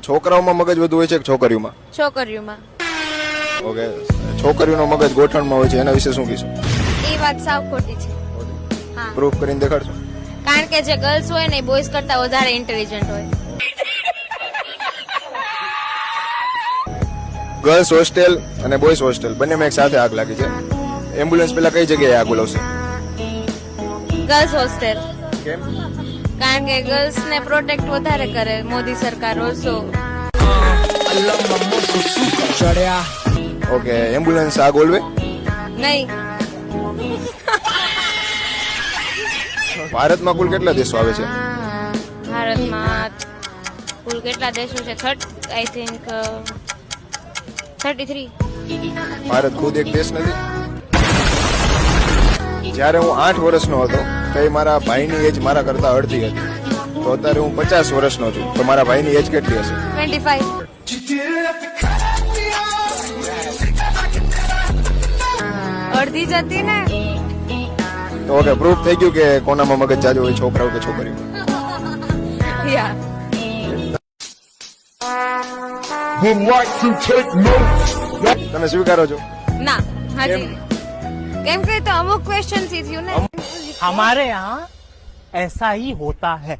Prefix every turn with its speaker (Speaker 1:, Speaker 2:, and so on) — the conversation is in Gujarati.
Speaker 1: છોકરાઓમાં મગજ વધુ હોય છે કે છોકરીઓમાં?
Speaker 2: છોકરીઓમાં.
Speaker 1: ઓકે, છોકરીઓનો મગજ ગોઠણમાં હોય છે, એના વિશે શું કહીશું?
Speaker 2: એ વાત સાવ ખોટી છે. હા,
Speaker 1: પ્રૂફ કરીને દેખાડશો?
Speaker 2: કારણ કે જે ગર્લ્સ હોય ને બોયઝ કરતા વધારે ઇન્ટેલિજન્ટ હોય.
Speaker 1: ગર્લ્સ હોસ્ટેલ અને બોયઝ હોસ્ટેલ બંનેમાં એક સાથે આગ લાગી છે. એમ્બ્યુલન્સ પેલા કઈ જગ્યાએ આગ બોલાવશે?
Speaker 2: Girls hostel.
Speaker 1: કેમ?
Speaker 2: કારણ કે ગર્લ્સ ને પ્રોટેક્ટ વધારે કરે મોદી સરકાર ઓલસો.
Speaker 1: ઓકે, એમ્બ્યુલન્સ આગ ઓલવે?
Speaker 2: નહીં.
Speaker 1: ભારતમાં કુલ કેટલા દેશો આવે છે?
Speaker 2: ભારતમાં કુલ કેટલા દેશો છે? I think 33.
Speaker 1: ભારત ખુદ એક દેશ નથી? જ્યારે હું 8 વર્ષનો હતો તો મારા ભાઈની એજ મારા કરતા અડધી હતી. તો અત્યારે હું 50 વર્ષનો છું, તો મારા ભાઈની એજ કેટલી હશે?
Speaker 2: 25. અડધી જ હતી ને.
Speaker 1: તો ઓકે, પ્રૂફ થઈ ગયું કે કોનામાં મગજ જાજુ હોય, છોકરાઓ કે છોકરીઓ?
Speaker 2: યા.
Speaker 1: તમે સ્વીકારો છો?
Speaker 2: ના, હાજી. કેમ કે તો અમુક ક્વેશ્ચન થી થયું ને.
Speaker 3: हमारे यहाँ ऐसा ही होता है.